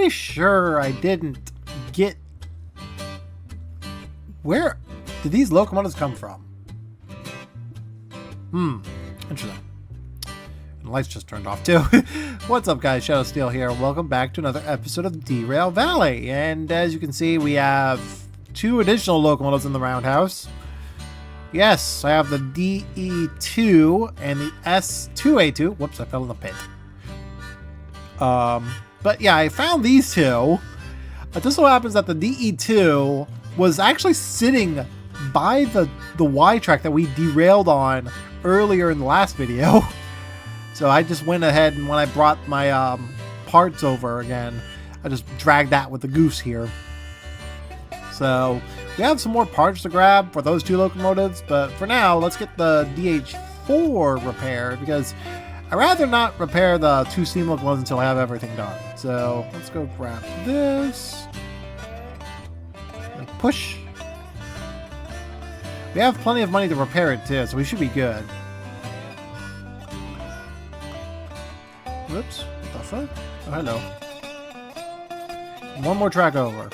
pretty sure I didn't get... Where did these locomotives come from? Interesting. And the lights just turned off too. What's up, guys? Shadow Steel here. Welcome back to another episode of Derail Valley. And as you can see, we have 2 additional locomotives in the roundhouse. Yes, I have the DE2 and the S2A2. Whoops, I fell in the pit. But yeah, I found these 2. It just so happens that the DE2 was actually sitting by the Y track that we derailed on earlier in the last video. So I just went ahead, and when I brought my parts over again, I just dragged that with the goose here. So we have some more parts to grab for those 2 locomotives, but for now, let's get the DH4 repaired, because I'd rather not repair the 2 steam locomotives until I have everything done. So let's go grab this. And push. We have plenty of money to repair it too, so we should be good. Whoops. What the fuck? Oh, hello. One more track over.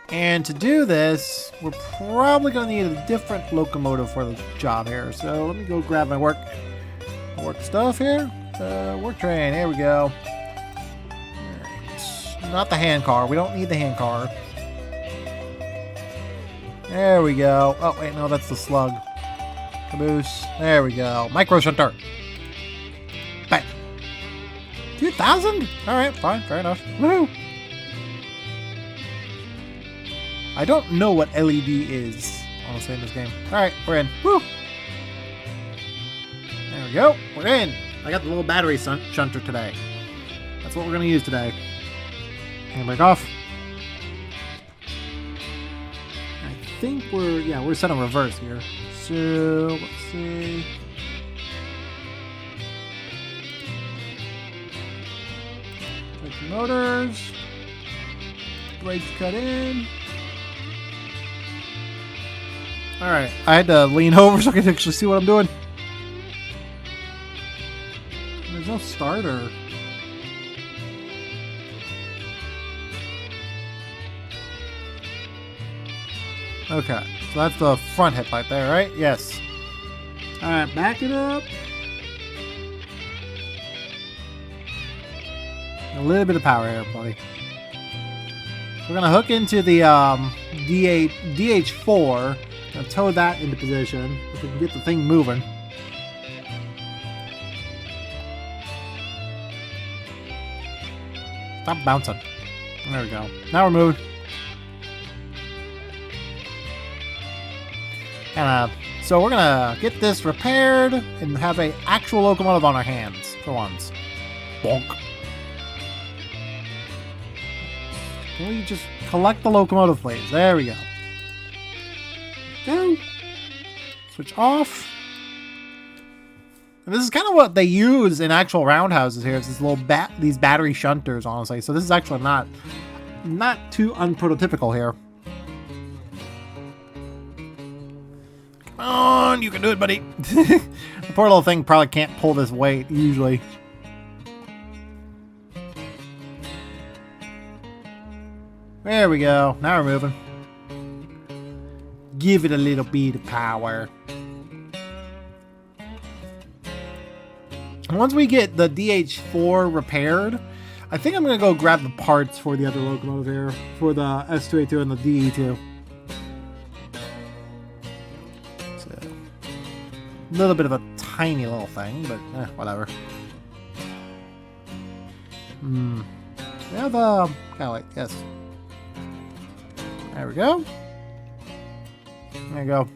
And to do this, we're probably going to need a different locomotive for the job here. So let me go grab my work stuff here. Work train. Here we go. Right. Not the hand car. We don't need the hand car. There we go. Oh, wait, no, that's the slug. Caboose. There we go. Micro shunter. Bang. 2,000? Alright, fine, fair enough. Woohoo! I don't know what LED is, honestly, in this game. Alright, we're in. Woo! There we go. We're in. I got the little battery shunter today. That's what we're going to use today. Handbrake off. I think we're set on reverse here. So let's see. Check the motors. Brakes cut in. Alright, I had to lean over so I could actually see what I'm doing. There's no starter. Okay, so that's the front headlight there, right? Yes. Alright, back it up. A little bit of power here, buddy. We're gonna hook into the DH4 and tow that into position so we can get the thing moving. Stop bouncing. There we go. Now we're moving. So we're gonna get this repaired and have an actual locomotive on our hands for once. Bonk. Can we just collect the locomotive, please? There we go. Go. Switch off. And this is kind of what they use in actual roundhouses here. It's this little these battery shunters, honestly. So this is actually not too unprototypical here. Come on, you can do it, buddy. The poor little thing probably can't pull this weight, usually. There we go. Now we're moving. Give it a little bit of power. Once we get the DH4 repaired, I think I'm going to go grab the parts for the other locomotive here. For the S2A2 and the DE2. A little bit of a tiny little thing, but whatever. We have kind of like, yes. There we go. There you go.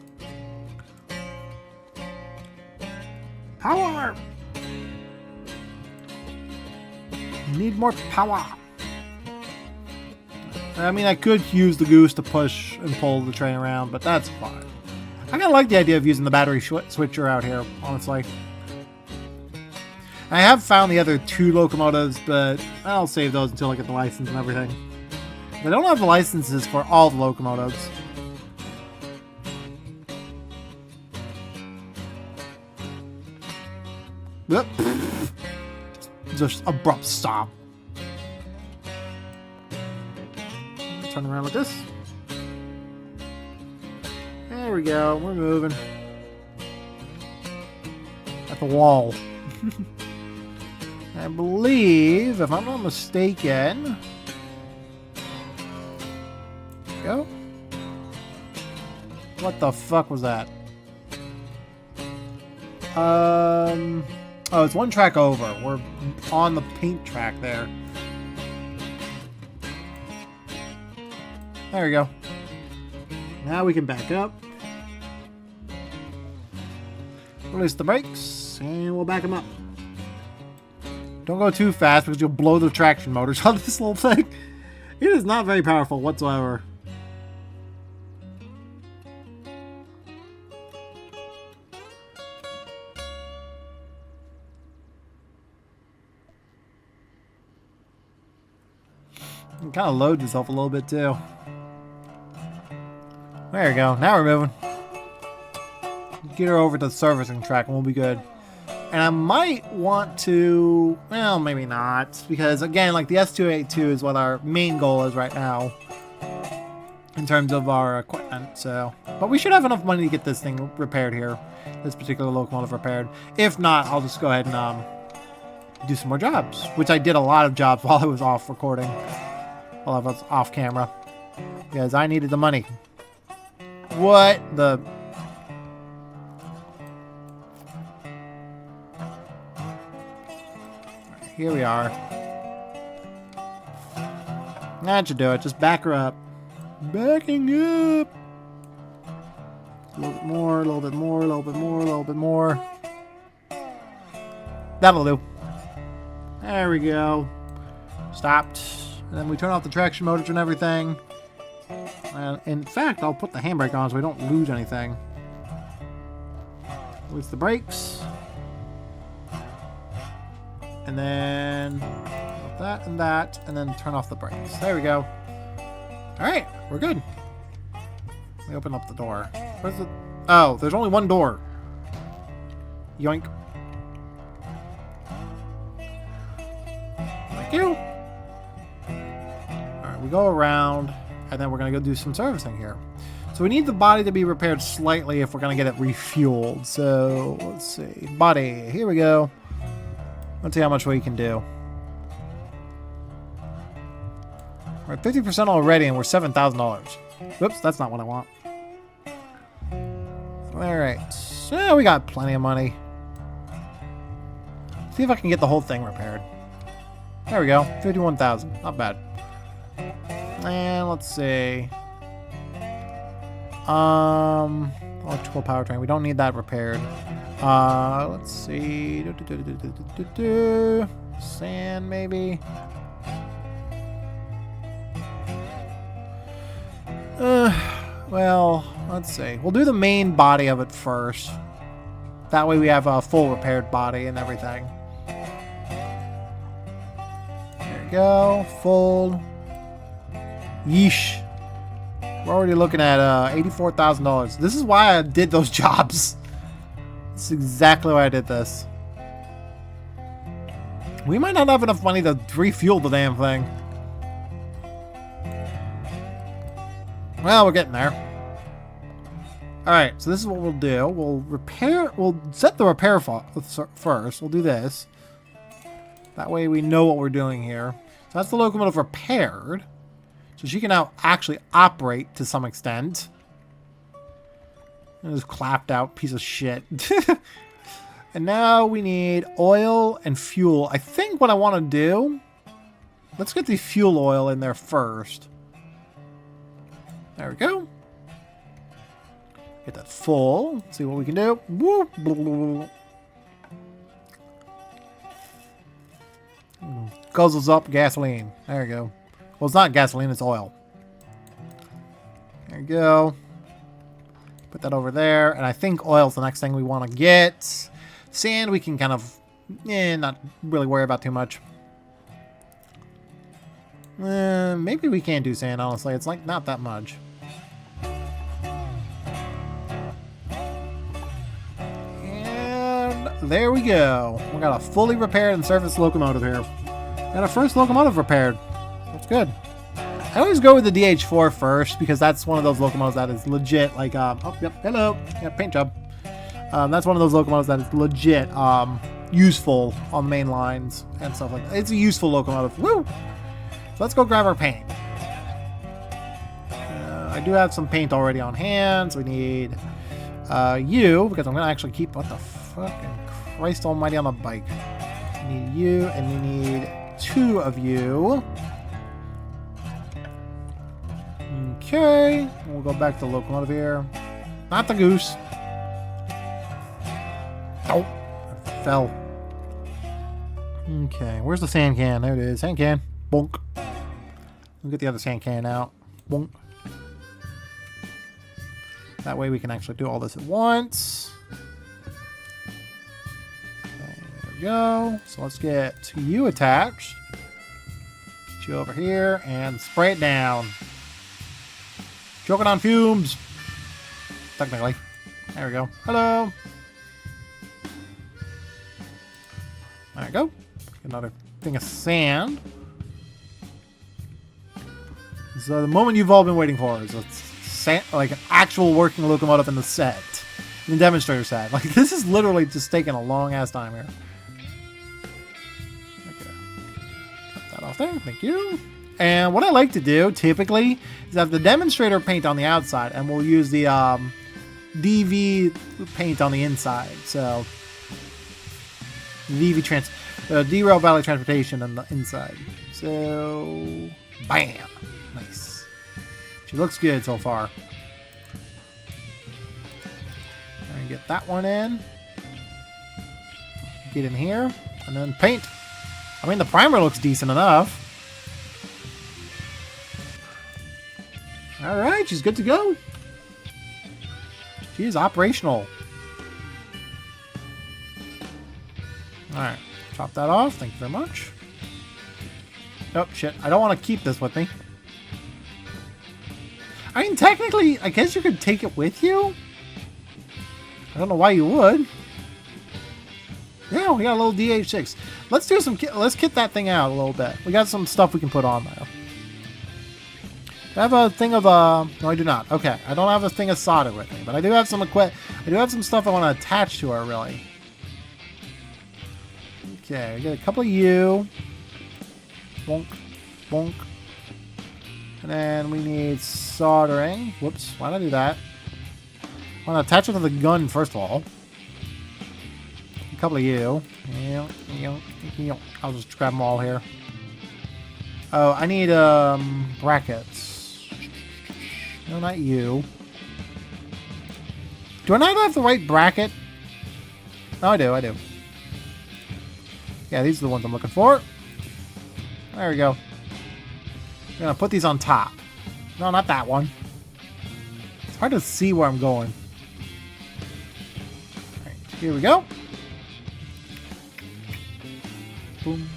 Power! Need more power. I mean, I could use the goose to push and pull the train around, but that's fine. I kind of like the idea of using the battery switcher out here, honestly. I have found the other 2 locomotives, but I'll save those until I get the license and everything. I don't have the licenses for all the locomotives. Just abrupt stop. turn around like this. There we go. We're moving. At the wall. I believe, if I'm not mistaken... Go. What the fuck was that? Oh, it's one track over. We're on the paint track there. There we go. Now we can back up. Release the brakes, and we'll back them up. Don't go too fast because you'll blow the traction motors on this little thing. It is not very powerful whatsoever. It kind of loads itself a little bit too. There we go. Now we're moving. Get her over to the servicing track and we'll be good. And I might want to... Well, maybe not. Because, again, like the S282 is what our main goal is right now. In terms of our equipment, so... But we should have enough money to get this thing repaired here. This particular locomotive repaired. If not, I'll just go ahead and do some more jobs. Which I did a lot of jobs while I was off recording. While I was off camera. Because I needed the money. What the... Here we are. That should do it. Just back her up. Backing up. A little bit more, a little bit more, a little bit more, a little bit more. That'll do. There we go. Stopped. And then we turn off the traction motors and everything. In fact, I'll put the handbrake on so we don't lose anything. Release the brakes. And then that, and then turn off the brakes. There we go. Alright, we're good. Let me open up the door. Where's the... Oh, there's only one door. Yoink. Thank you. Alright, we go around, and then we're going to go do some servicing here. So we need the body to be repaired slightly if we're going to get it refueled. So, let's see. Body, here we go. Let's see how much we can do. We're at 50% already and we're $7,000. Whoops, that's not what I want. Alright, so we got plenty of money. See if I can get the whole thing repaired. There we go, 51,000, not bad. And let's see. Electrical powertrain, we don't need that repaired. Let's see. Sand, maybe. Well, let's see. We'll do the main body of it first. That way we have a full repaired body and everything. There we go. Full. Yeesh. We're already looking at $84,000. This is why I did those jobs. That's exactly why I did this. We might not have enough money to refuel the damn thing. Well, we're getting there. Alright, so this is what we'll do. We'll set the repair first. We'll do this. That way we know what we're doing here. So that's the locomotive repaired. So she can now actually operate to some extent. This clapped out piece of shit. And now we need oil and fuel. I think what I want to do... Let's get the fuel oil in there first. There we go. Get that full. Let's see what we can do. Woo! Guzzles up gasoline. There we go. Well, it's not gasoline, it's oil. There you go. Put that over there. And I think oil's the next thing we want to get. Sand we can kind of, not really worry about too much. Maybe we can't do sand, honestly. It's like not that much. And there we go. We got a fully repaired and serviced locomotive here. Got our first locomotive repaired. That's good. I always go with the DH4 first because that's one of those locomotives that is legit. Like, oh, yep, hello, yeah, paint job. That's one of those locomotives that is legit useful on the main lines and stuff like that. It's a useful locomotive. Woo! So let's go grab our paint. I do have some paint already on hand, so we need you, because I'm going to actually keep, what the fucking Christ almighty on the bike. We need you, and we need 2 of you. Okay, we'll go back to the locomotive here. Not the goose. Oh, I fell. Okay, where's the sand can? There it is. Sand can. Bonk. We'll get the other sand can out. Bonk. That way we can actually do all this at once. Okay, there we go. So let's get you attached. Get you over here and spray it down. Choking on fumes. Technically. There we go. Hello. There we go. Another thing of sand. So the moment you've all been waiting for is like an actual working locomotive in the set. In the demonstrator set. Like, this is literally just taking a long ass time here. Okay. Cut that off there. Thank you. And what I like to do, typically, is have the demonstrator paint on the outside, and we'll use the DV paint on the inside. So, Derail Valley Transportation on the inside. So, bam! Nice. She looks good so far. And get that one in. Get in here, and then paint. I mean, the primer looks decent enough. Alright, she's good to go. She is operational. Alright, chop that off. Thank you very much. Oh, shit. I don't want to keep this with me. I mean, technically, I guess you could take it with you. I don't know why you would. Yeah, we got a little DH6. Let's do some... Let's kit that thing out a little bit. We got some stuff we can put on there. I have a thing of... No, I do not. Okay, I don't have a thing of solder with me, but I do have some I do have some stuff I want to attach to her, really. Okay, we get a couple of you. Bonk. Bonk. And then we need soldering. Whoops, why did I do that? I want to attach it to the gun, first of all. A couple of you. I'll just grab them all here. Oh, I need brackets. No, not you. Do I not have the right bracket? Oh, I do. Yeah, these are the ones I'm looking for. There we go. I'm gonna put these on top. No, not that one. It's hard to see where I'm going. Alright, here we go. Boom.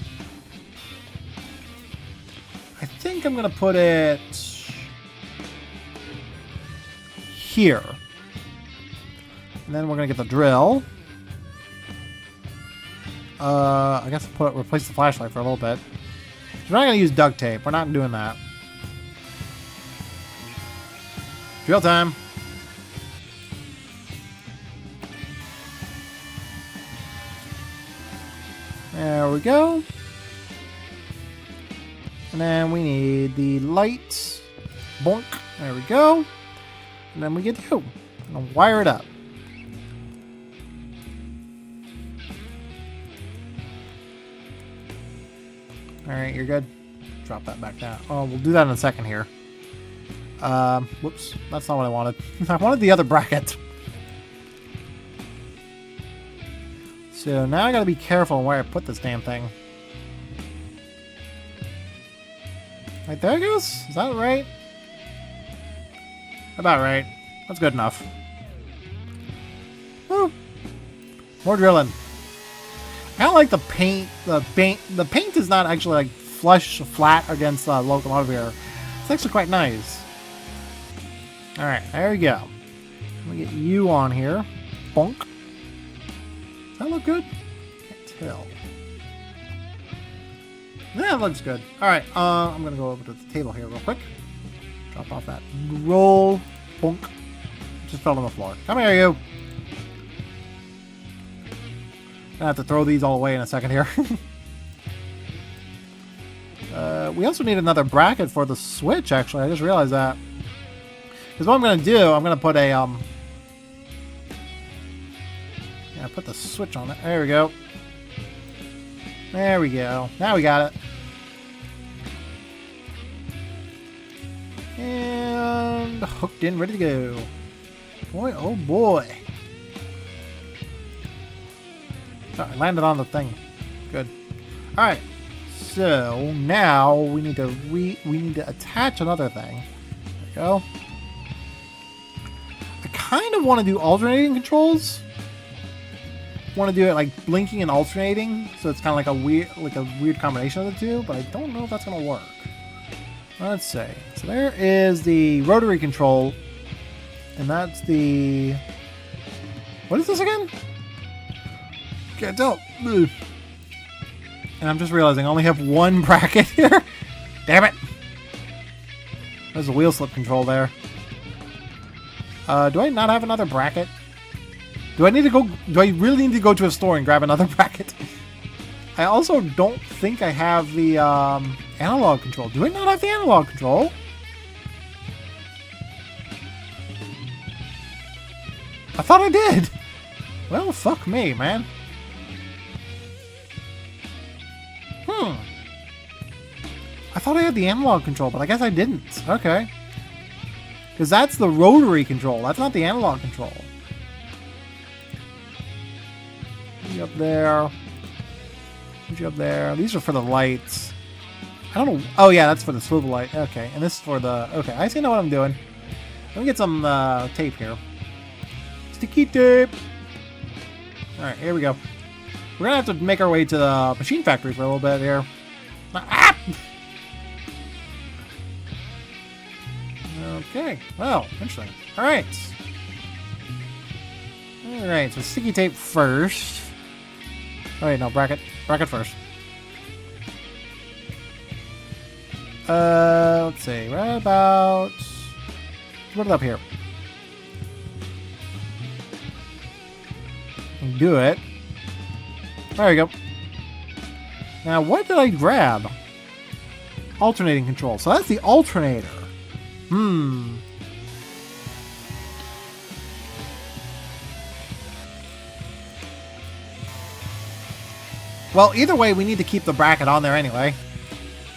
I think I'm gonna put it here. And then we're gonna get the drill. I guess I'll replace the flashlight for a little bit. We're not gonna use duct tape. We're not doing that. Drill time. There we go. And then we need the lights. Bonk. There we go. And then we get you. And wire it up. Alright, you're good. Drop that back down. Oh, we'll do that in a second here. Whoops. That's not what I wanted. I wanted the other bracket. So now I gotta be careful where I put this damn thing. Right there it goes? Is that right? About right. That's good enough. Woo! More drilling. I don't like the paint. The paint is not actually like flush flat against the locomotive here. It's actually quite nice. All right, there we go. Let me get you on here. Bonk. Does that look good? Can't tell. Yeah, that looks good. All right, I'm gonna go over to the table here real quick. Drop off that roll. Bonk. Just fell on the floor. Come here, you. Gonna have to throw these all away in a second here. We also need another bracket for the Switch, actually. I just realized that. Because what I'm gonna do, I'm gonna put a yeah, put the Switch on it. There we go. There we go. Now we got it. And hooked in, ready to go. Boy, oh boy. Oh, I landed on the thing. Good. All right. So now we need to attach another thing. There we go. I kind of want to do alternating controls. Want to do it like blinking and alternating, so it's kind of like a weird combination of the two. But I don't know if that's gonna work. Let's see. So there is the rotary control, and that's the. What is this again? Can't tell. Ugh. And I'm just realizing I only have one bracket here. Damn it! There's a wheel slip control there. Do I not have another bracket? Do I really need to go to a store and grab another bracket? I also don't think I have the analog control. Do I not have the analog control? I thought I did. Well, fuck me, man. I thought I had the analog control, but I guess I didn't. Okay. Because that's the rotary control. That's not the analog control. You up there. Put you up there. These are for the lights. I don't know. Oh, yeah, that's for the swivel light. Okay, and this is for the... Okay, I see know what I'm doing. Let me get some tape here. Sticky tape. Alright, here we go. We're going to have to make our way to the machine factory for a little bit here. Ah! Okay, well, interesting. Alright. Alright, so sticky tape first. Oh wait, no, bracket. Bracket first. Let's see, right about... Put it up here. And do it. There we go. Now, what did I grab? Alternating control. So that's the alternator. Well, either way, we need to keep the bracket on there anyway.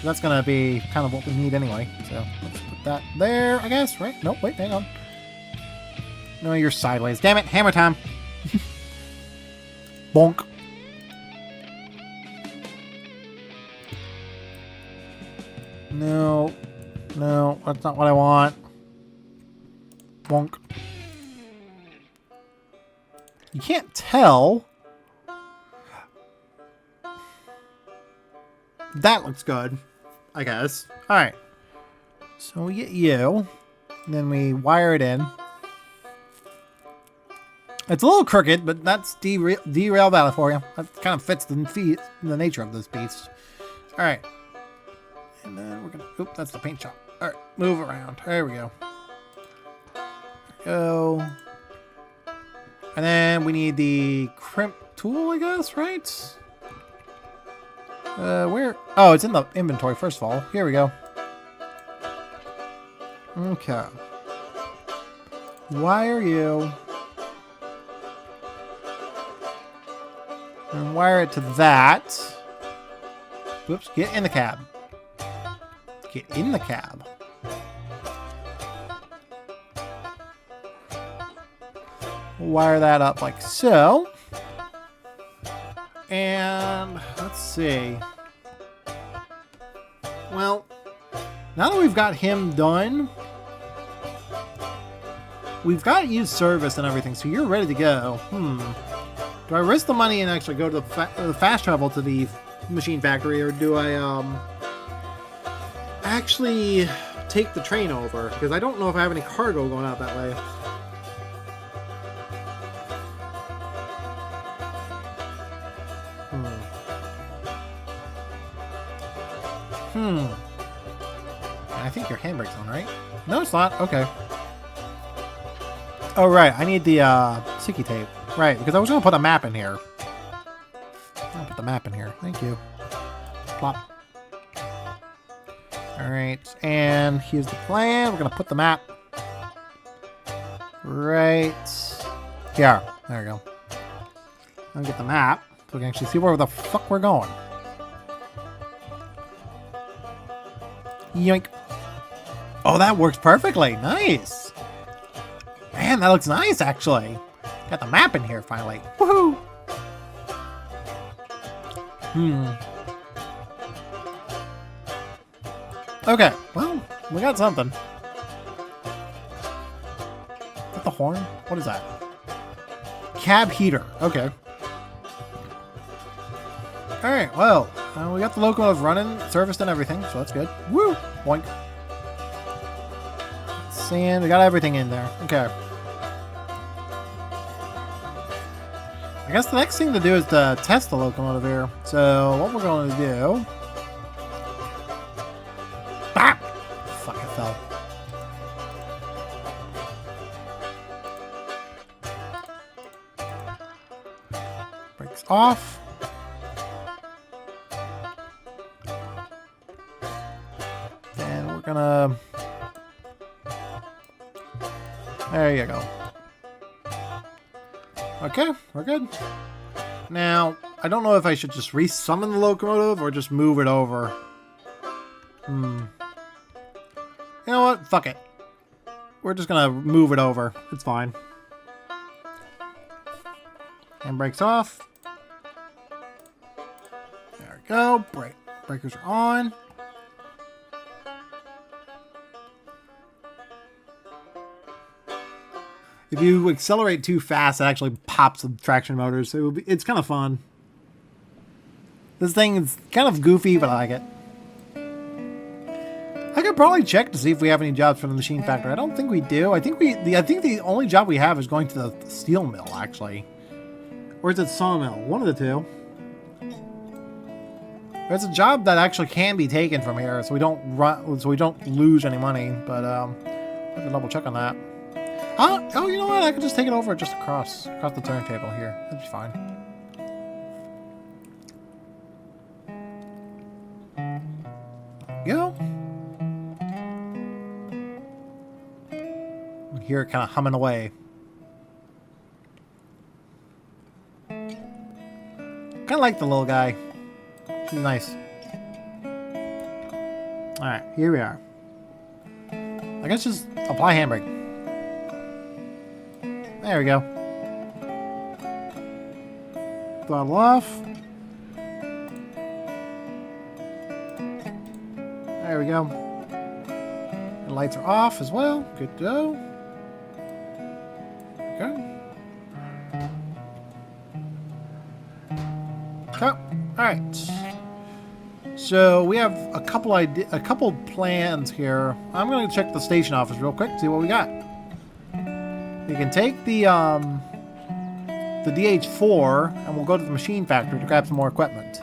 That's going to be kind of what we need anyway. So let's put that there, I guess, right? Nope, wait, hang on. No, you're sideways. Damn it, hammer time. Bonk. No. No, that's not what I want. Bonk. You can't tell. That looks good, I guess. Alright. So we get you. And then we wire it in. It's a little crooked, but that's Derail Valley for you. That kind of fits the nature of this beast. Alright. And then we're gonna... Oop, that's the paint shop. Alright, move around. There we go. Go. And then we need the crimp tool, I guess, right? Where? Oh, it's in the inventory, first of all. Here we go. Okay. Wire you. And wire it to that. Whoops, get in the cab. Get in the cab. Wire that up like so. And let's see. Well, now that we've got him done, we've got you service and everything, so you're ready to go. Do I risk the money and actually go to the fast travel to the machine factory, or do I actually take the train over? Because I don't know if I have any cargo going out that way. I think your handbrake's on, right? No, it's not. Okay. Oh, right. I need the sticky tape. Right, because I was going to put a map in here. I'll put the map in here. Thank you. Plop. Alright, and here's the plan. We're going to put the map right here. There we go. I'll get the map so we can actually see where the fuck we're going. Yoink. Oh, that works perfectly. Nice. Man, that looks nice, actually. Got the map in here, finally. Woohoo! Okay, well, we got something. Is that the horn? What is that? Cab heater. Okay. Alright, well, we got the locomotive running, serviced and everything, so that's good. Woo! Boink. Sand, we got everything in there. Okay. I guess the next thing to do is to test the locomotive here. So, what we're going to do... Ah! Fuck, I fell. Brakes off. And we're gonna... There you go. Okay, we're good. Now, I don't know if I should just resummon the locomotive or just move it over. You know what? Fuck it. We're just gonna move it over. It's fine. Handbrakes off. There we go. Breakers are on. If you accelerate too fast, it actually pops the traction motors. So it's kind of fun. This thing is kind of goofy, but I like it. I could probably check to see if we have any jobs from the machine factory. I don't think we do. I think the only job we have is going to the steel mill, actually. Or is it sawmill? One of the two. There's a job that actually can be taken from here, so we don't lose any money. But I have to double check on that. Oh, you know what? I could just take it over just across the turntable here. That'd be fine. Go. Hear it kind of humming away. Kind of like the little guy. He's nice. Alright, here we are. I guess just apply handbrake. There we go. Throttle off. There we go. The lights are off as well. Good to go. Okay. Okay. Alright. So we have a couple plans here. I'm going to check the station office real quick, see what we got. We can take the DH4 and we'll go to the machine factory to grab some more equipment.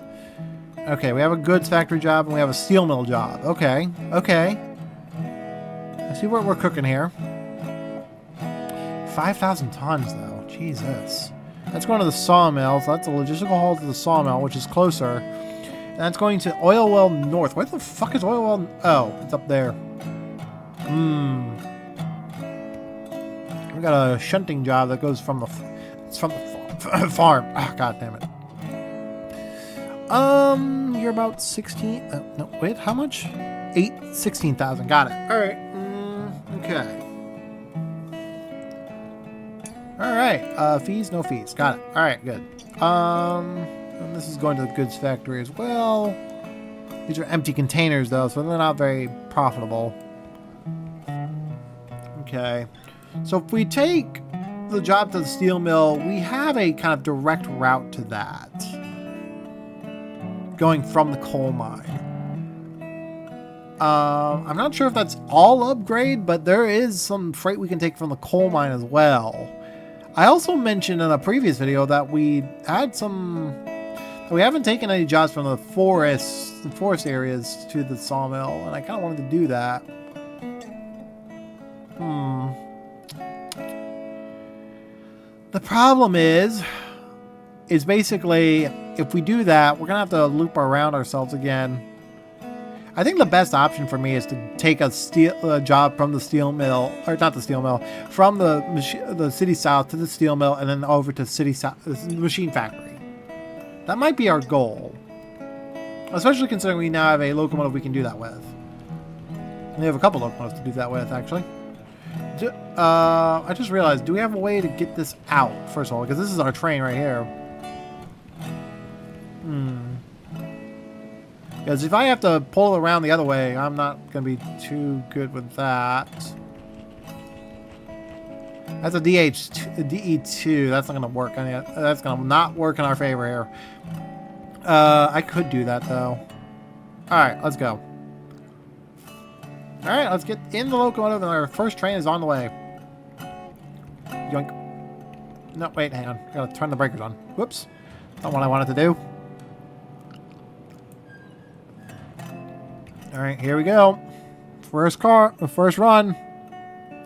Okay, we have a goods factory job and we have a steel mill job. Okay, okay. Let's see what we're cooking here. 5,000 tons though. Jesus. That's going to the sawmill, so that's a logistical haul to the sawmill, which is closer. And that's going to Oil Well North. Where the fuck is Oil Well? Oh, it's up there. We got a shunting job that goes from the farm. Ah, god damn it. You're about 16. No, wait, how much? 16,000. Got it. All right. Okay. All right. Fees, no fees. Got it. All right, good. And this is going to the goods factory as well. These are empty containers though, so they're not very profitable. Okay. So if we take the job to the steel mill, we have a kind of direct route to that. Going from the coal mine. I'm not sure if that's all upgrade, but there is some freight we can take from the coal mine as well. I also mentioned in a previous video that we had some... We haven't taken any jobs from the forest areas to the sawmill, and I kind of wanted to do that. The problem is basically, if we do that, we're gonna have to loop around ourselves again. I think the best option for me is to take a job from the steel mill, or not the steel mill, from the city south to the steel mill, and then over to city south, the machine factory. That might be our goal, especially considering we now have a locomotive we can do that with. We have a couple locomotives to do that with, actually. I just realized, do we have a way to get this out, first of all? Because this is our train right here. Because if I have to pull it around the other way, I'm not going to be too good with that. That's a DE2. That's not going to work. That's going to not work in our favor here. I could do that, though. Alright, let's go. Alright, let's get in the locomotive, and our first train is on the way. Yoink. No, wait, hang on. I gotta turn the breakers on. Whoops. Not what I wanted to do. Alright, here we go. First run.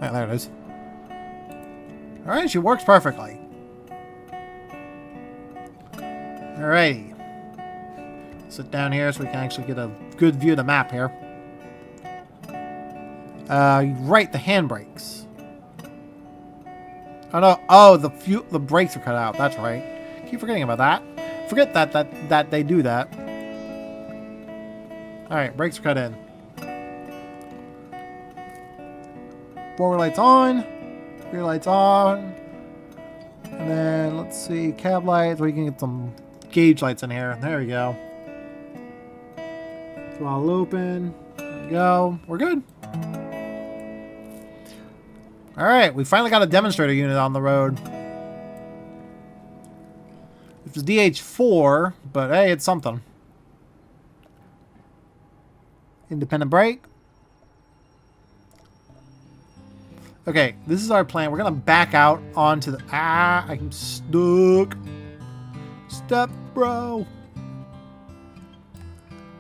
Oh, there it is. Alright, she works perfectly. Alrighty. Sit down here so we can actually get a good view of the map here. Right, the handbrakes. Oh no! Oh, the brakes are cut out. That's right. Keep forgetting about that. Forget that they do that. All right, brakes are cut in. Forward lights on. Rear lights on. And then let's see, cab lights. We can get some gauge lights in here. There we go. Throttle open. There we go. We're good. Alright, we finally got a demonstrator unit on the road. It was DH4, but hey, it's something. Independent brake. Okay, this is our plan. We're gonna back out onto the... I'm stuck. Step, bro.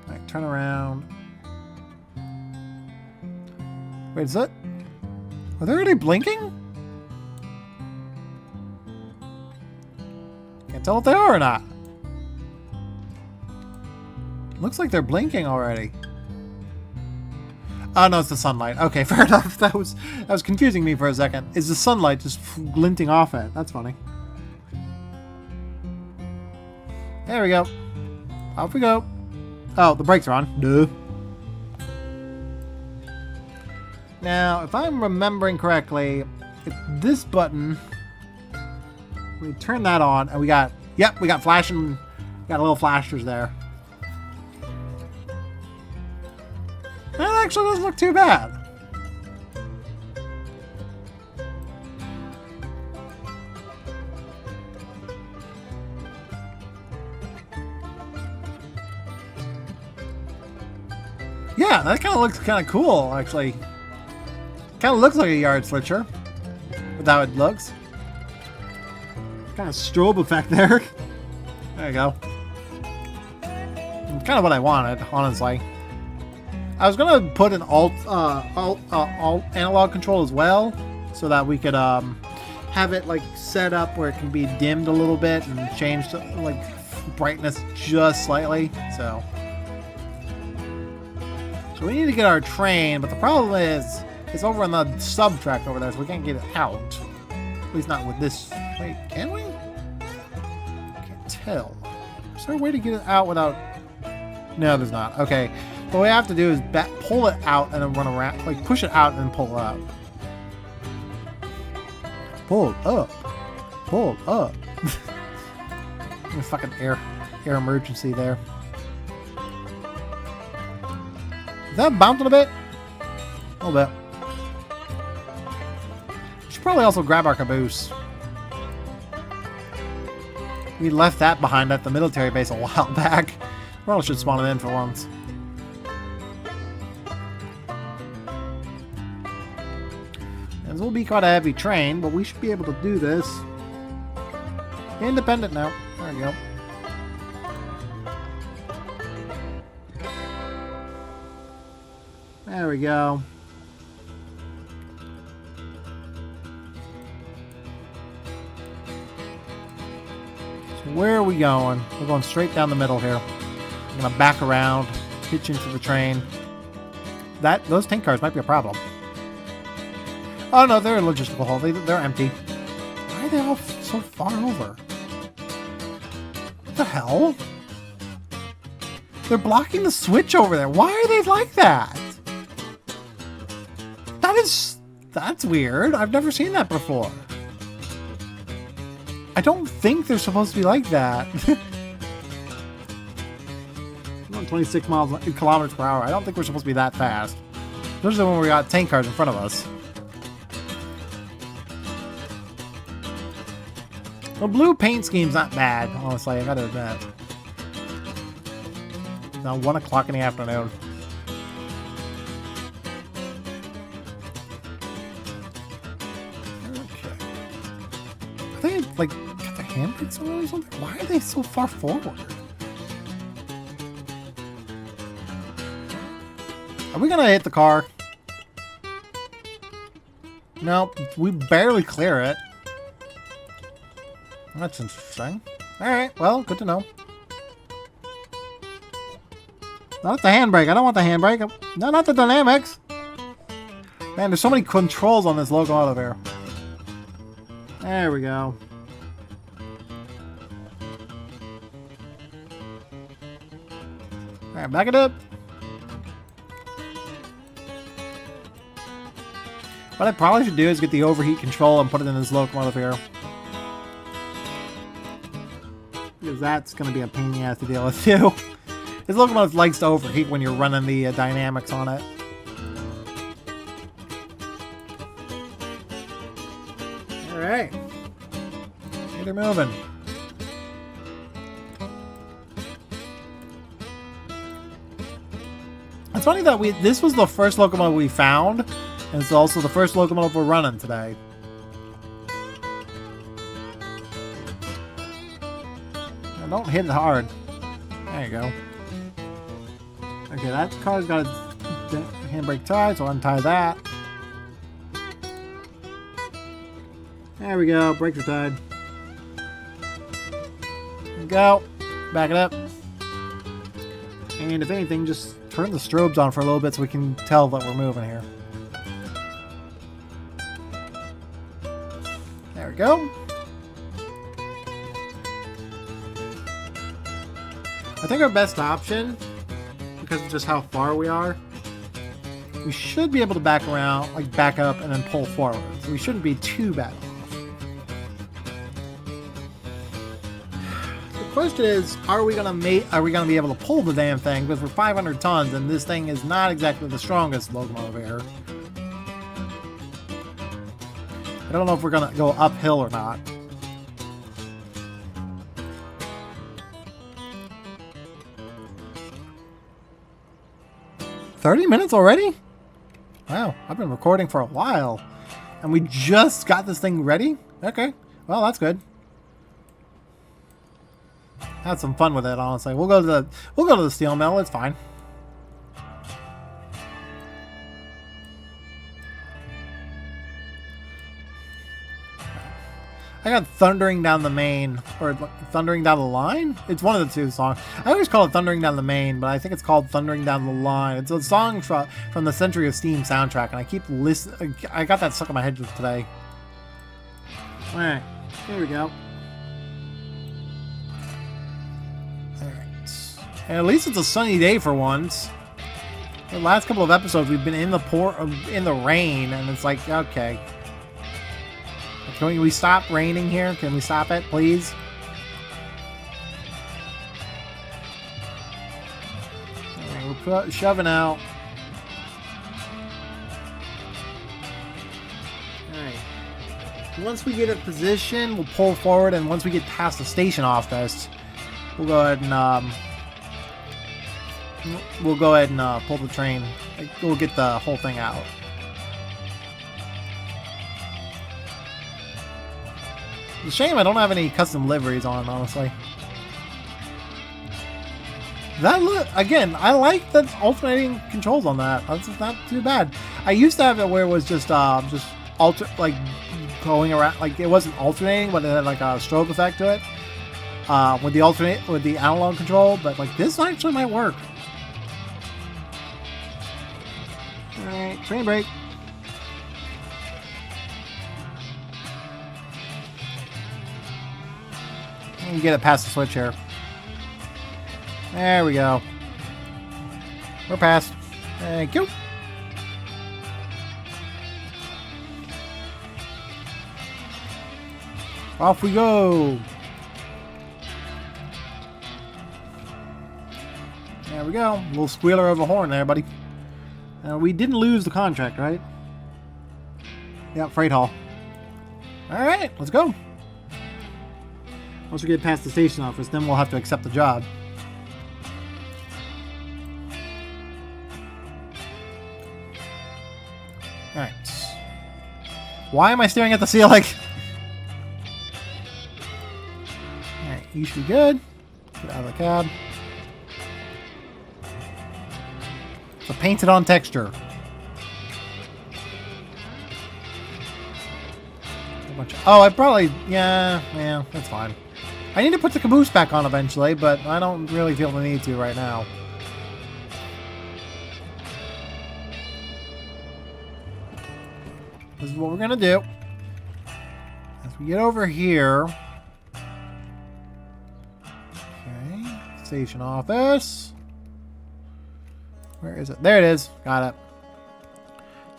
Alright, turn around. Wait, is that... Are they already blinking? Can't tell if they are or not. Looks like they're blinking already. Oh no, it's the sunlight. Okay, fair enough. That was confusing me for a second. Is the sunlight just glinting off it? That's funny. There we go. Off we go. Oh, the brakes are on. Duh. Now, if I'm remembering correctly, if this button, we turn that on, and we got flashing, got little flashers there. That actually doesn't look too bad. Yeah, that kind of looks kind of cool, actually. Kind of looks like a yard switcher, with how it looks. Kind of strobe effect there. There you go. It's kind of what I wanted, honestly. I was gonna put an alt analog control as well, so that we could have it like set up where it can be dimmed a little bit and change the like brightness just slightly. So we need to get our train, but the problem is it's over on the sub track over there, so we can't get it out. At least not with this. Wait, can we? Can't tell. Is there a way to get it out without? No, there's not. Okay. What we have to do is pull it out and then run around, like push it out and then pull it up. Pull it up. Pull it up. Fucking air emergency there. Is that bouncing a bit? A little bit. We should probably also grab our caboose. We left that behind at the military base a while back. Probably should spawn it in for once. This will be quite a heavy train, but we should be able to do this. Independent now. There we go. There we go. So where are we going? We're going straight down the middle here. I'm gonna back around, pitch into the train. Those tank cars might be a problem. Oh no, they're a logistical hole. They're empty. Why are they all so far over? What the hell? They're blocking the switch over there. Why are they like that? That's weird. I've never seen that before. I don't think they're supposed to be like that. I'm on 26 kilometers per hour. I don't think we're supposed to be that fast. Especially when we got tank cars in front of us. The blue paint scheme's not bad, honestly. I gotta admit. Now 1 o'clock in the afternoon. Okay. Are they like got their handbrakes on or something? Why are they so far forward? Are we gonna hit the car? No, we barely clear it. That's interesting. Alright, well, good to know. Not the handbrake. I don't want the handbrake. No, not the dynamics. Man, there's so many controls on this locomotive here. There we go. Alright, back it up. What I probably should do is get the overheat control and put it in this locomotive here. Because that's going to be a pain in the ass to deal with too. This locomotive likes to overheat when you're running the dynamics on it. Alright. Get her moving. It's funny that this was the first locomotive we found. And it's also the first locomotive we're running today. Now don't hit it hard. There you go. Okay, that car's got its handbrake tied, so untie that. There we go, brakes are tied. There we go. Back it up. And if anything, just turn the strobes on for a little bit so we can tell that we're moving here. There we go. I think our best option, because of just how far we are, we should be able to back around, like back up and then pull forward. So we shouldn't be too bad off. The question is, are we gonna be able to pull the damn thing? Because we're 500 tons and this thing is not exactly the strongest locomotive here. I don't know if we're gonna go uphill or not. "30 minutes already? Wow, I've been recording for a while. And we just got this thing ready? Okay, well that's good. Had some fun with it, honestly. We'll go to the steel mill, it's fine. I got Thundering Down the Main, or Thundering Down the Line? It's one of the two songs. I always call it Thundering Down the Main, but I think it's called Thundering Down the Line. It's a song from the Century of Steam soundtrack, and I keep listening. I got that stuck in my head today. Alright, here we go. Alright. And at least it's a sunny day for once. The last couple of episodes, we've been in the rain, and it's like, okay. Can we stop raining here? Can we stop it, please? Right, we're shoving out. Alright. Once we get in position, we'll pull forward, and once we get past the station office, we'll go ahead and pull the train. We'll get the whole thing out. It's a shame I don't have any custom liveries on, honestly. That look again. I like the alternating controls on that. That's not too bad. I used to have it where it was just like going around, like it wasn't alternating, but it had like a stroke effect to it with the analog control. But like this actually might work. All right, train brake. You get it past the switch here. There we go. We're past. Thank you. Off we go. There we go. A little squealer of a horn there, buddy. We didn't lose the contract, right? Yep, freight haul. All right, let's go. Once we get past the station office, then we'll have to accept the job. Alright. Why am I staring at the ceiling? Alright, you should be good. Get out of the cab. It's a painted on texture. Oh, I probably... Yeah, that's fine. I need to put the caboose back on eventually, but I don't really feel the need to right now. This is what we're gonna do. As we get over here. Okay. Station office. Where is it? There it is. Got it.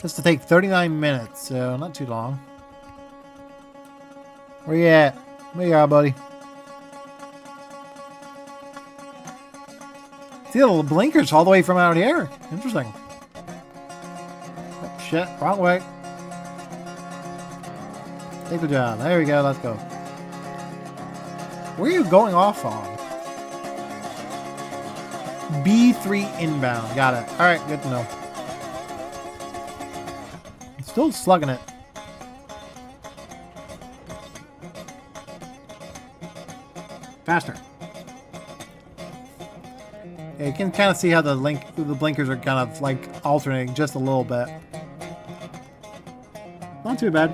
Just to take 39 minutes, so not too long. Where you at? Where you at, buddy? See the little blinkers all the way from out here. Interesting. Oh, shit, wrong way. Take the job. There we go. Let's go. Where are you going off on? B3 inbound. Got it. All right, good to know. I'm still slugging it. Faster. Yeah, you can kind of see how the blinkers are kind of like alternating just a little bit. Not too bad.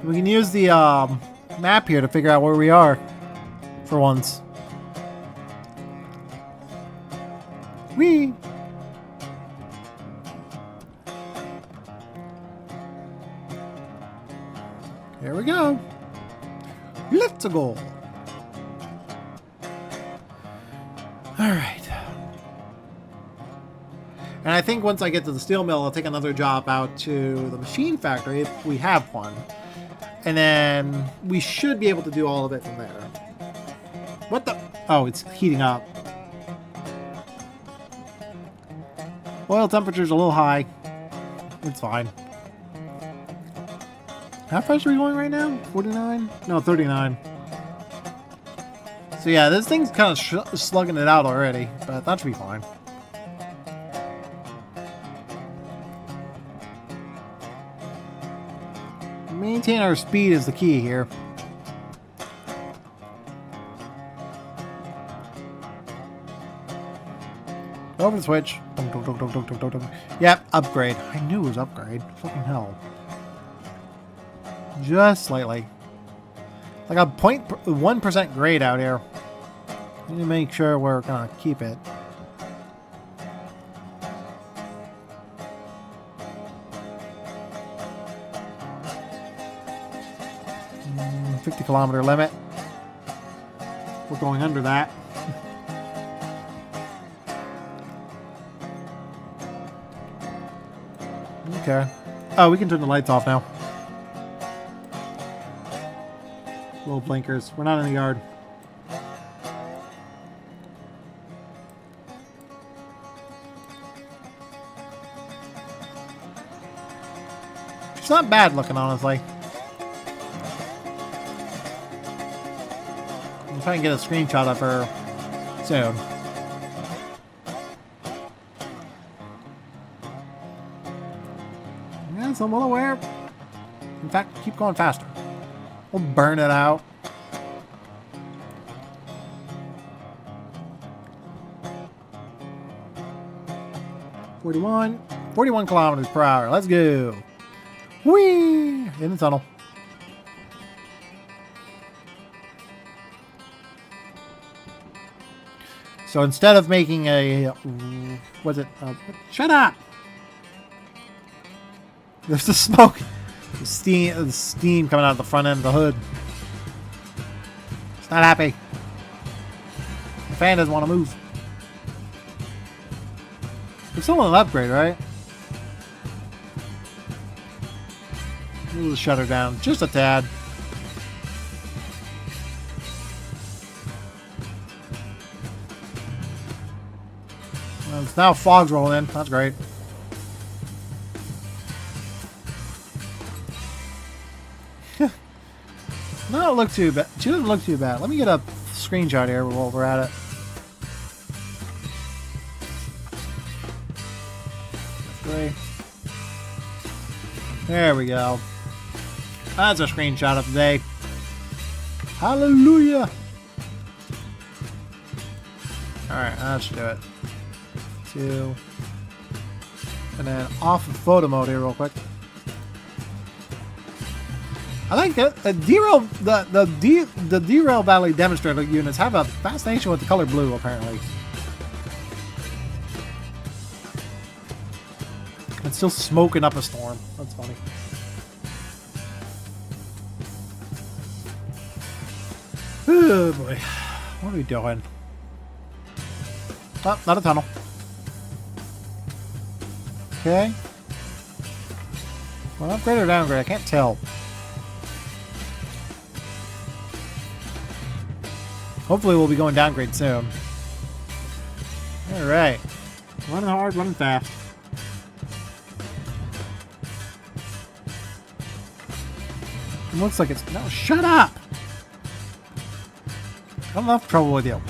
We can use the map here to figure out where we are for once. Whee! Here we go. Let's go. Alright. And I think once I get to the steel mill, I'll take another job out to the machine factory if we have one. And then we should be able to do all of it from there. What the? Oh, it's heating up. Oil temperature's a little high. It's fine. How fast are we going right now? 49? No, 39. So yeah, this thing's kind of slugging it out already, but that should be fine. Maintain our speed is the key here. Over the switch. Yep, upgrade. I knew it was upgrade. Fucking hell. Just slightly. Like a 0.1% grade out here. Need to make sure we're gonna keep it. Mm, 50-kilometer limit. We're going under that. Okay. Oh, we can turn the lights off now. Little blinkers. We're not in the yard. She's not bad looking, honestly. I'm trying to get a screenshot of her soon. Yes, I'm well aware. In fact, keep going faster. We'll burn it out. 41. 41 kilometers per hour. Let's go. Whee! In the tunnel. So instead of making a... what's it? Shut up! There's the smoke. The steam coming out of the front end of the hood. It's not happy. The fan doesn't want to move. There's still an upgrade, right? Move the shutter down just a tad. Well, it's now fog's rolling in. That's great. Not look too bad. She doesn't look too bad. Let me get a screenshot here while we're at it. That's great. There we go. That's a screenshot of the day. Hallelujah! Alright, that should do it. 2. And then off of photo mode here real quick. I like that the Derail, the Derail Valley demonstrator units have a fascination with the color blue, apparently. It's still smoking up a storm. That's funny. Oh boy, what are we doing? Oh, not a tunnel. Okay. Well, upgrade or downgrade? I can't tell. Hopefully we'll be going downgrade soon. Alright. Running hard, running fast. It looks like it's... No, shut up! I have enough trouble with you.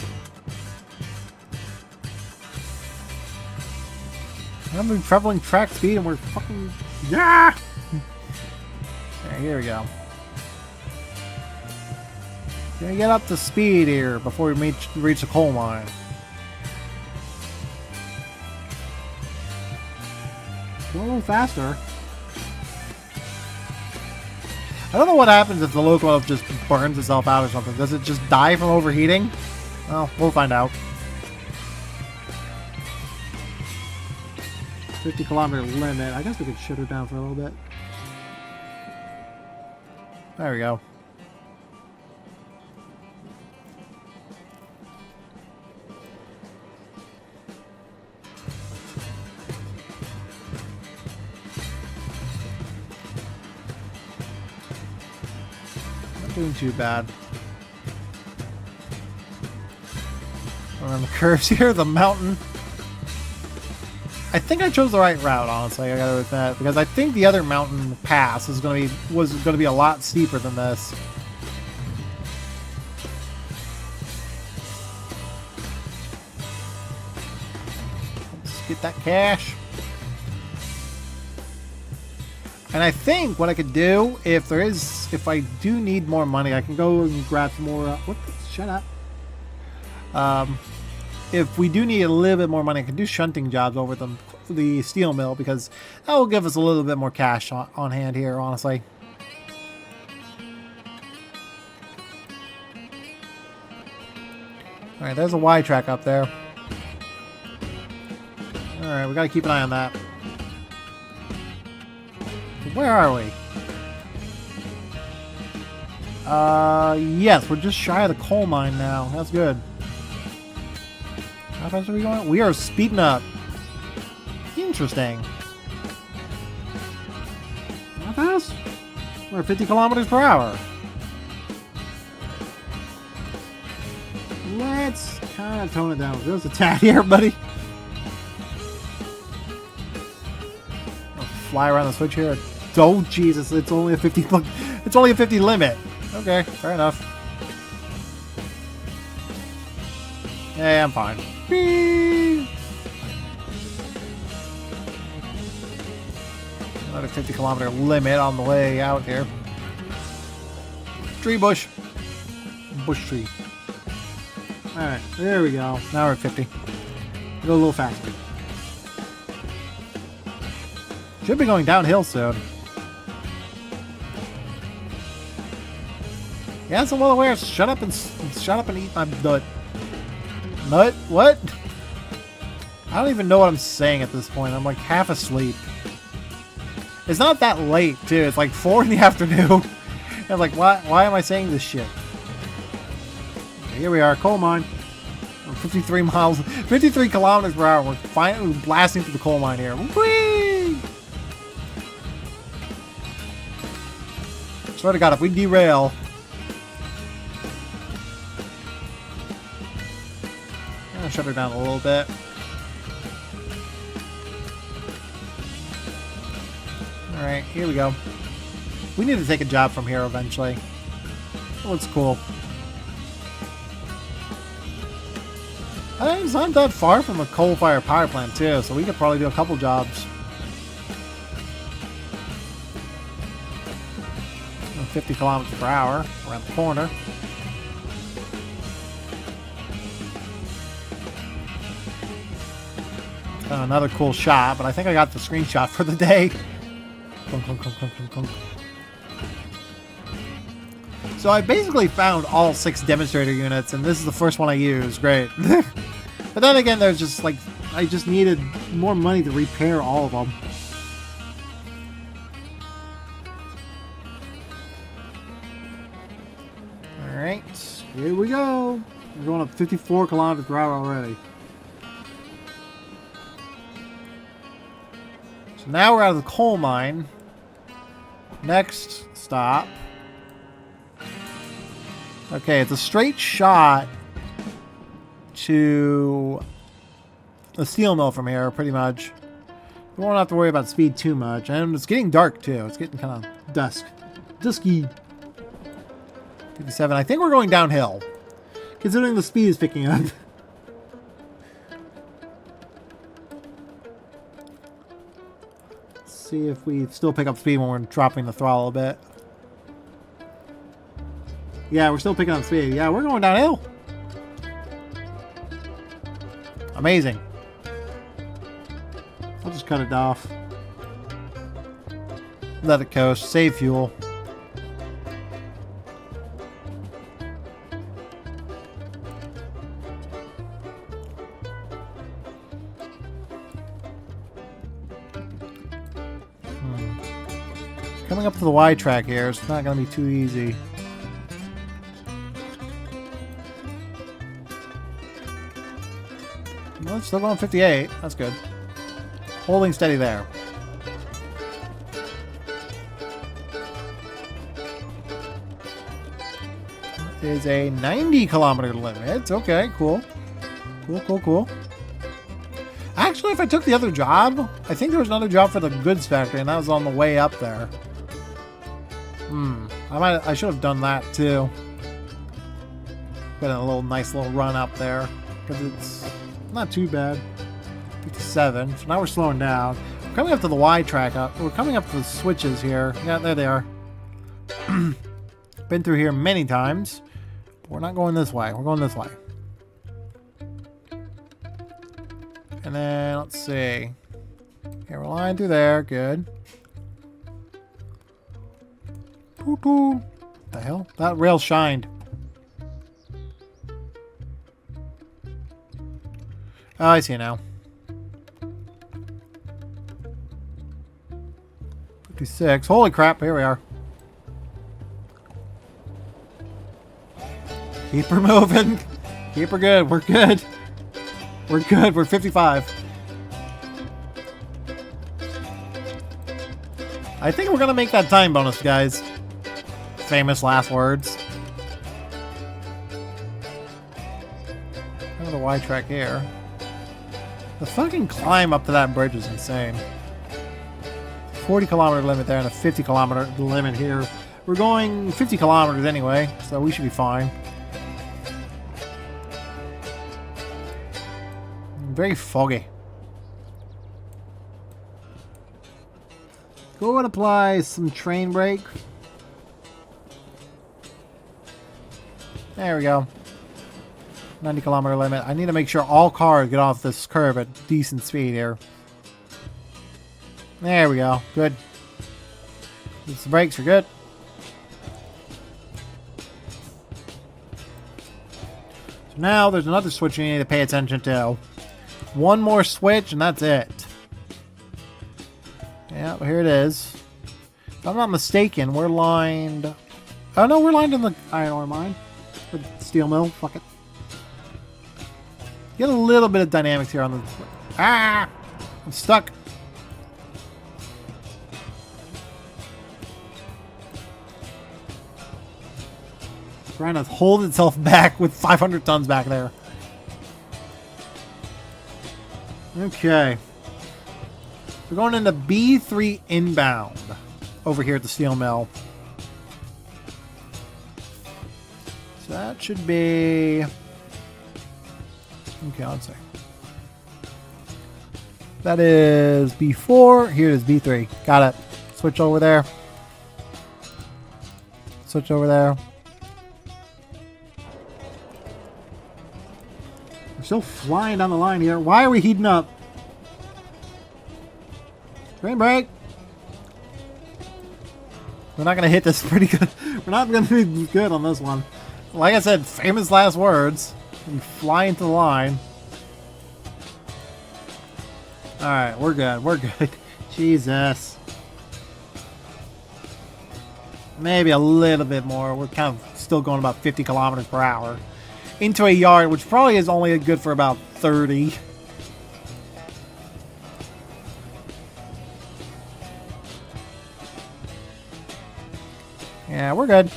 I'm been traveling track speed and we're fucking... Yeah! Alright, here we go. Gonna get up to speed here before we reach the coal mine. Go a little faster. I don't know what happens if the locomotive just burns itself out or something. Does it just die from overheating? Well, we'll find out. 50-kilometer limit. I guess we could shut her down for a little bit. There we go. Doing too bad. Around the curves here, the mountain. I think I chose the right route, honestly. I gotta admit, because I think the other mountain pass was gonna be a lot steeper than this. Let's get that cash. And I think what I could do, if I do need more money, I can go and grab some more. Shut up. If we do need a little bit more money, I can do shunting jobs over the steel mill because that will give us a little bit more cash on hand here, honestly. All right, there's a Y track up there. All right, we got to keep an eye on that. Where are we? Yes, we're just shy of the coal mine now. That's good. How fast are we going? We are speeding up. Interesting. How fast? We're at 50 kilometers per hour. Let's kind of tone it down just a tad here, buddy. I'll fly around the switch here. Oh Jesus! It's only a 50. Look, it's only a 50 limit. Okay, fair enough. Yeah, I'm fine. Whee! Another 50-kilometer limit on the way out here. Tree bush. Bush tree. Alright, there we go. Now we're at 50. Go a little faster. Should be going downhill soon. Yeah, I'm well aware. Shut up and eat my nut. Nut? What? I don't even know what I'm saying at this point. I'm like half asleep. It's not that late, too. It's like 4 in the afternoon. I'm like, why am I saying this shit? Here we are, coal mine. 53 miles, 53 kilometers per hour. We're finally blasting through the coal mine here. Whee! Swear to God, if we derail, I'm gonna shut her down a little bit. All right, here we go. We need to take a job from here eventually. It looks cool. It's not that far from a coal-fired power plant, too, so we could probably do a couple jobs. 50 kilometers per hour around the corner. Another cool shot, but I think I got the screenshot for the day. So I basically found all 6 demonstrator units, and this is the first one I used. Great. But then again, there's just like, I just needed more money to repair all of them. Alright, here we go. We're going up 54 kilometers per hour already. So now we're out of the coal mine. Next stop. Okay, it's a straight shot to the steel mill from here, pretty much. We won't have to worry about speed too much. And it's getting dark, too. It's getting kind of dusky. 57. I think we're going downhill, considering the speed is picking up. Let's see if we still pick up speed when we're dropping the throttle a bit. Yeah, we're still picking up speed. Yeah, we're going downhill. Amazing. I'll just cut it off. Let it coast. Save fuel. Coming up to the Y track here, it's not going to be too easy. Well, it's still going 58. That's good. Holding steady there. That is a 90 kilometer limit. Okay, cool. Cool. Actually, if I took the other job, I think there was another job for the goods factory, and that was on the way up there. I should have done that too. Put in a nice little run up there, because it's not too bad. 57. So now we're slowing down. We're coming up to the Y track. We're coming up to the switches here. Yeah, there they are. Been through here many times. But we're not going this way. We're going this way. And then, let's see. Okay, we're lying through there. Good. What the hell? That rail shined. Oh, I see now. 56. Holy crap, here we are. Keep her moving. Keep her good. We're good. We're good. We're 55. I think we're going to make that time bonus, guys. Famous last words. Go to the Y track here. The fucking climb up to that bridge is insane. 40 kilometer limit there and a 50 kilometer limit here. We're going 50 kilometers anyway, so we should be fine. Very foggy. Go and apply some train brake. There we go. 90 kilometer limit. I need to make sure all cars get off this curve at decent speed here. There we go. Good. The brakes are good. So now there's another switch you need to pay attention to. One more switch and that's it. Yeah, here it is. If I'm not mistaken, we're lined... Oh no, we're lined in the iron ore mine. The steel mill. Fuck it. Get a little bit of dynamics here on the... Ah! I'm stuck. Trying to hold itself back with 500 tons back there. Okay. We're going into B3 inbound over here at the steel mill. So that should be... Okay, let's see. That is B4. Here is B3. Got it. Switch over there. Switch over there. We're still flying down the line here. Why are we heating up? Green brake. We're not going to hit this pretty good. We're not going to be good on this one. Like I said, famous last words. We fly into the line. Alright, we're good. We're good. Jesus. Maybe a little bit more. We're kind of still going about 50 kilometers per hour. Into a yard, which probably is only good for about 30. Yeah, we're good.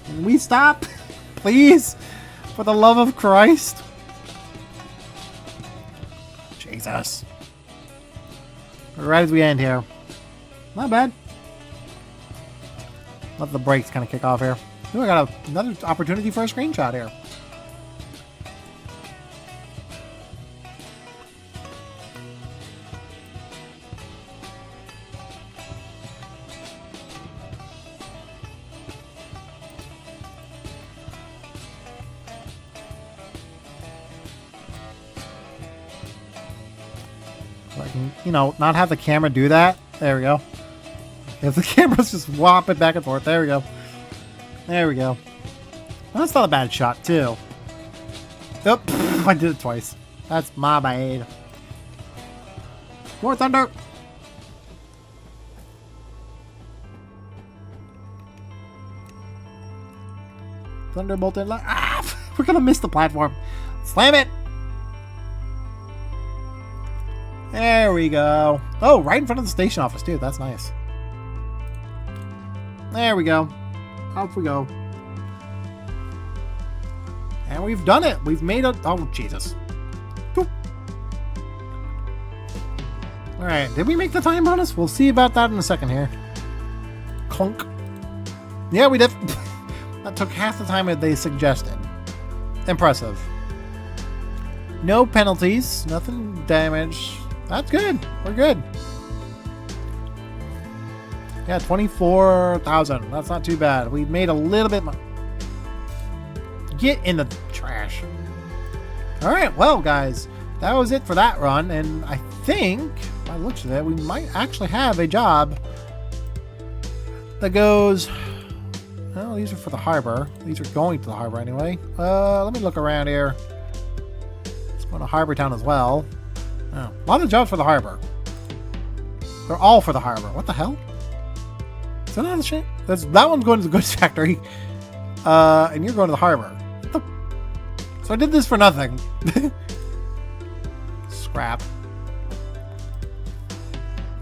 Can we stop? Please? For the love of Christ. Jesus. Right as we end here. Not bad. Let the brakes kind of kick off here. Ooh, I got another opportunity for a screenshot here. So I can, you know, not have the camera do that. There we go. If the camera's just whop it back and forth. There we go. There we go. Well, that's not a bad shot, too. Oh, I did it twice. That's my bad. More thunder! Thunderbolt in line. Ah! We're gonna miss the platform. Slam it! There we go. Oh, right in front of the station office, too. That's nice. There we go. Off we go. And we've done it. We've made a... Oh, Jesus. Alright, did we make the time bonus? We'll see about that in a second here. Clunk. Yeah, we did. That took half the time that they suggested. Impressive. No penalties. Nothing damaged. That's good. We're good. Yeah, 24,000. That's not too bad. We made a little bit more. Get in the trash. Alright, well, guys. That was it for that run. And I think, by the looks of it, we might actually have a job that goes... Well, these are for the harbor. These are going to the harbor anyway. Let me look around here. Let's go to Harbor Town as well. Oh, a lot of jobs for the harbor. They're all for the harbor. What the hell? Is that not a shame? That one's going to the goods factory. And you're going to the harbor. So I did this for nothing. Scrap.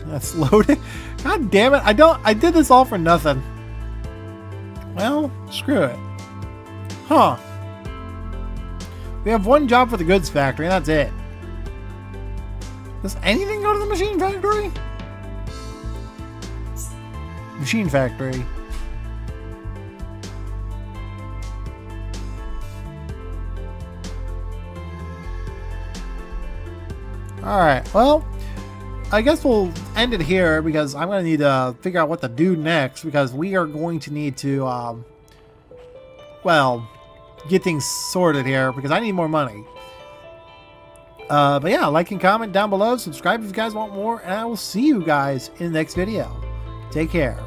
That's loading. God damn it. I did this all for nothing. Well, screw it. Huh. We have one job for the goods factory, and that's it. Does anything go to the machine factory? Machine factory. Alright, well, I guess we'll end it here because I'm going to need to figure out what to do next because we are going to need to, well, get things sorted here because I need more money. But yeah, like and comment down below. Subscribe if you guys want more. And I will see you guys in the next video. Take care.